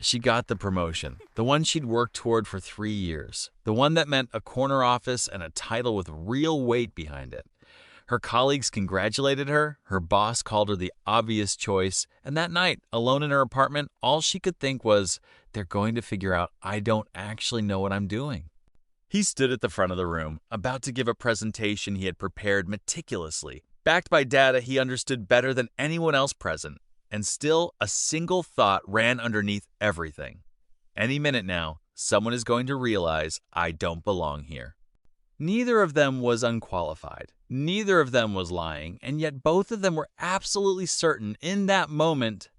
She got the promotion, the one she'd worked toward for 3 years, the one that meant a corner office and a title with real weight behind it. Her colleagues congratulated her, her boss called her the obvious choice, and that night, alone in her apartment, all she could think was, they're going to figure out I don't actually know what I'm doing. He stood at the front of the room, about to give a presentation he had prepared meticulously, backed by data he understood better than anyone else present. And still, a single thought ran underneath everything. Any minute now, someone is going to realize I don't belong here. Neither of them was unqualified. Neither of them was lying, and yet both of them were absolutely certain in that moment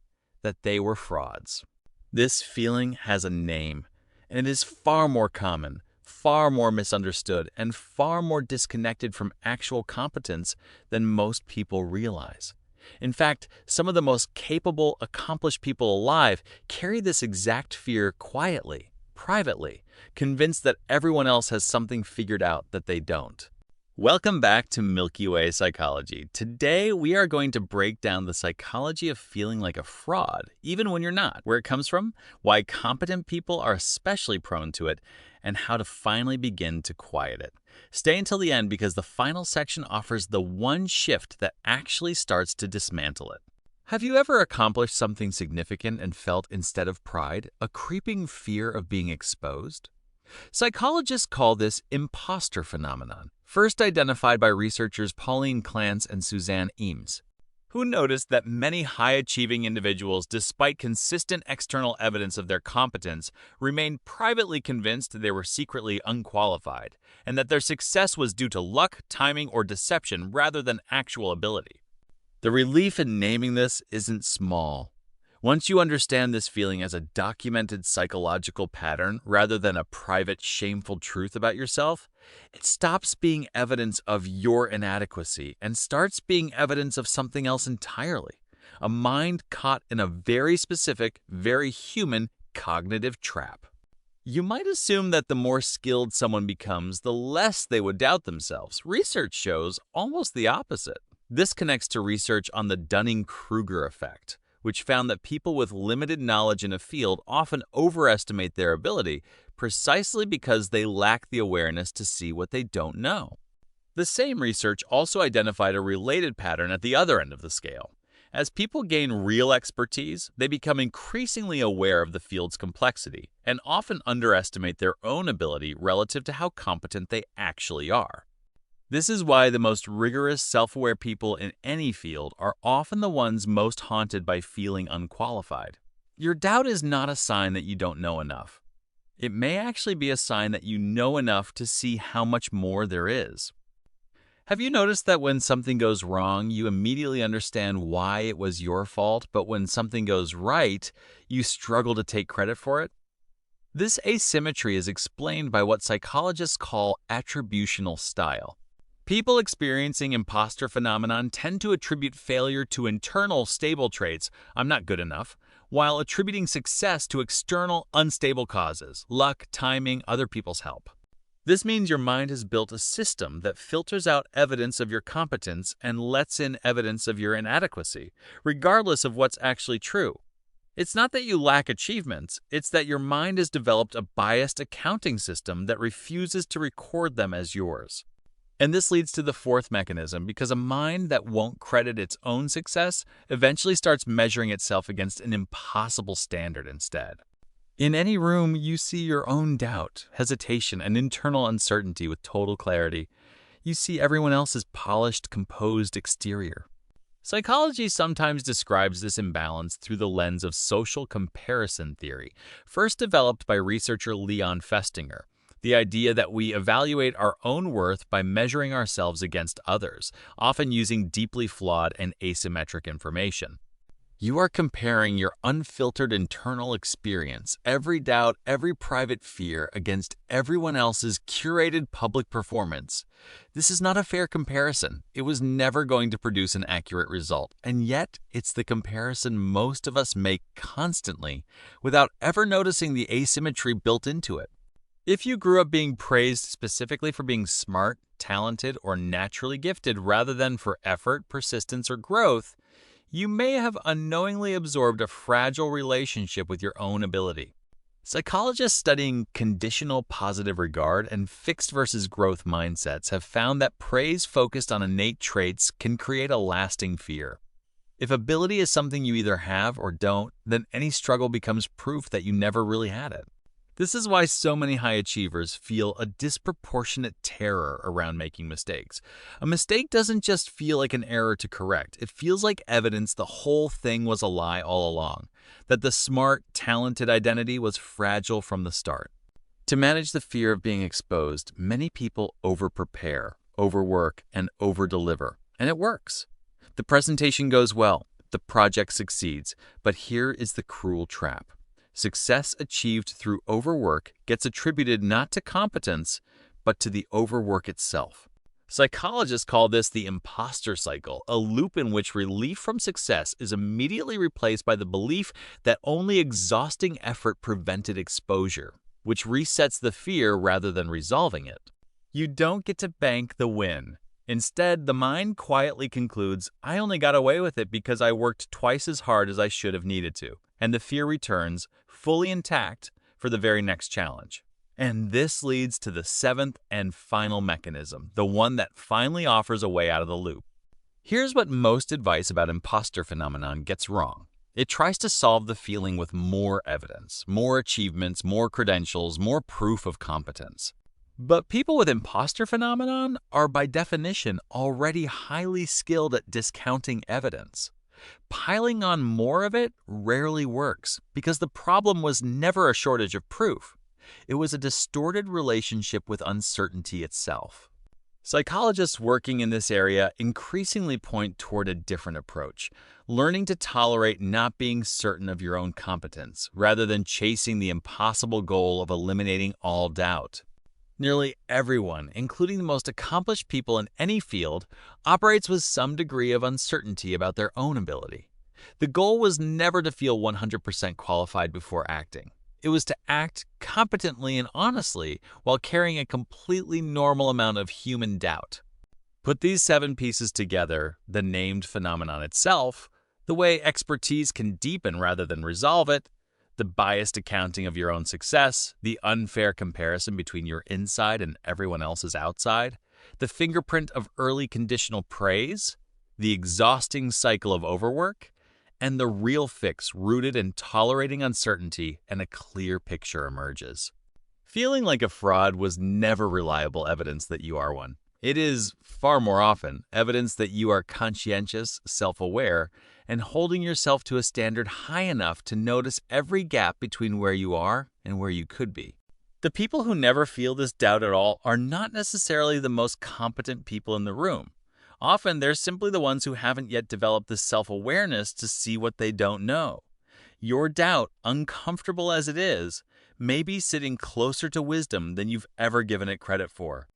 that they were frauds. This feeling has a name, and it is far more common, far more misunderstood, and far more disconnected from actual competence than most people realize. In fact, some of the most capable, accomplished people alive carry this exact fear quietly, privately, convinced that everyone else has something figured out that they don't. Welcome back to Milky Way Psychology. Today, we are going to break down the psychology of feeling like a fraud, even when you're not, where it comes from, why competent people are especially prone to it, and how to finally begin to quiet it. Stay until the end because the final section offers the one shift that actually starts to dismantle it. Have you ever accomplished something significant and felt, instead of pride, a creeping fear of being exposed? Psychologists call this Impostor Phenomenon, first identified by researchers Clance and Imes, who noticed that many high-achieving individuals, despite consistent external evidence of their competence, remained privately convinced they were secretly unqualified, and that their success was due to luck, timing, or deception rather than actual ability. The relief in naming this isn't small. Once you understand this feeling as a documented psychological pattern rather than a private, shameful truth about yourself, it stops being evidence of your inadequacy and starts being evidence of something else entirely. A mind caught in a very specific, very human cognitive trap. You might assume that the more skilled someone becomes, the less they would doubt themselves. Research shows almost the opposite. This connects to research on the Dunning-Kruger effect, which found that people with limited knowledge in a field often overestimate their ability precisely because they lack the awareness to see what they don't know. The same research also identified a related pattern at the other end of the scale. As people gain real expertise, they become increasingly aware of the field's complexity and often underestimate their own ability relative to how competent they actually are. This is why the most rigorous, self-aware people in any field are often the ones most haunted by feeling unqualified. Your doubt is not a sign that you don't know enough. It may actually be a sign that you know enough to see how much more there is. Have you noticed that when something goes wrong, you immediately understand why it was your fault, but when something goes right, you struggle to take credit for it? This asymmetry is explained by what psychologists call attributional style. People experiencing imposter phenomenon tend to attribute failure to internal stable traits, I'm not good enough, while attributing success to external unstable causes, luck, timing, other people's help. This means your mind has built a system that filters out evidence of your competence and lets in evidence of your inadequacy, regardless of what's actually true. It's not that you lack achievements, it's that your mind has developed a biased accounting system that refuses to record them as yours. And this leads to the fourth mechanism, because a mind that won't credit its own success eventually starts measuring itself against an impossible standard instead. In any room, you see your own doubt, hesitation, and internal uncertainty with total clarity. You see everyone else's polished, composed exterior. Psychology sometimes describes this imbalance through the lens of social comparison theory, first developed by researcher Leon Festinger. The idea that we evaluate our own worth by measuring ourselves against others, often using deeply flawed and asymmetric information. You are comparing your unfiltered internal experience, every doubt, every private fear, against everyone else's curated public performance. This is not a fair comparison. It was never going to produce an accurate result, and yet it's the comparison most of us make constantly without ever noticing the asymmetry built into it. If you grew up being praised specifically for being smart, talented, or naturally gifted rather than for effort, persistence, or growth, You may have unknowingly absorbed a fragile relationship with your own ability. Psychologists studying conditional positive regard and fixed versus growth mindsets have found that praise focused on innate traits can create a lasting fear. If ability is something you either have or don't, then any struggle becomes proof that you never really had it. This is why so many high achievers feel a disproportionate terror around making mistakes. A mistake doesn't just feel like an error to correct, it feels like evidence the whole thing was a lie all along, that the smart, talented identity was fragile from the start. To manage the fear of being exposed, many people overprepare, overwork, and overdeliver, and it works. The presentation goes well, the project succeeds, but here is the cruel trap. Success achieved through overwork gets attributed not to competence, but to the overwork itself. Psychologists call this the Impostor Cycle, a loop in which relief from success is immediately replaced by the belief that only exhausting effort prevented exposure, which resets the fear rather than resolving it. You don't get to bank the win. Instead, the mind quietly concludes, I only got away with it because I worked twice as hard as I should have needed to, and the fear returns, fully intact, for the very next challenge. And this leads to the seventh and final mechanism, the one that finally offers a way out of the loop. Here's what most advice about imposter phenomenon gets wrong. It tries to solve the feeling with more evidence, more achievements, more credentials, more proof of competence. But people with imposter phenomenon are by definition already highly skilled at discounting evidence. Piling on more of it rarely works because the problem was never a shortage of proof. It was a distorted relationship with uncertainty itself. Psychologists working in this area increasingly point toward a different approach, learning to tolerate not being certain of your own competence rather than chasing the impossible goal of eliminating all doubt. Nearly everyone, including the most accomplished people in any field, operates with some degree of uncertainty about their own ability. The goal was never to feel 100% qualified before acting. It was to act competently and honestly while carrying a completely normal amount of human doubt. Put these 7 pieces together, the named phenomenon itself, the way expertise can deepen rather than resolve it, the biased accounting of your own success, the unfair comparison between your inside and everyone else's outside, the fingerprint of early conditional praise, the exhausting cycle of overwork, and the real fix rooted in tolerating uncertainty, and a clear picture emerges. Feeling like a fraud was never reliable evidence that you are one. It is, far more often, evidence that you are conscientious, self-aware, and holding yourself to a standard high enough to notice every gap between where you are and where you could be. The people who never feel this doubt at all are not necessarily the most competent people in the room. Often, they're simply the ones who haven't yet developed the self-awareness to see what they don't know. Your doubt, uncomfortable as it is, may be sitting closer to wisdom than you've ever given it credit for.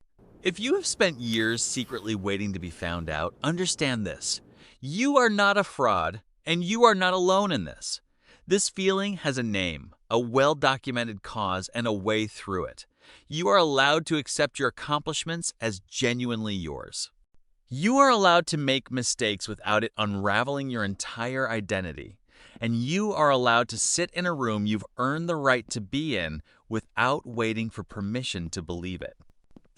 If you have spent years secretly waiting to be found out, understand this. You are not a fraud, and you are not alone in this. This feeling has a name, a well-documented cause, and a way through it. You are allowed to accept your accomplishments as genuinely yours. You are allowed to make mistakes without it unraveling your entire identity. And you are allowed to sit in a room you've earned the right to be in without waiting for permission to believe it.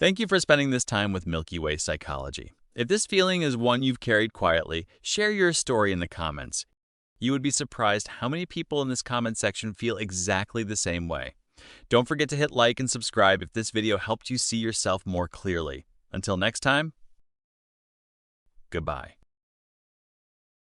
Thank you for spending this time with Milky Way Psychology. If this feeling is one you've carried quietly, share your story in the comments. You would be surprised how many people in this comment section feel exactly the same way. Don't forget to hit like and subscribe if this video helped you see yourself more clearly. Until next time, goodbye.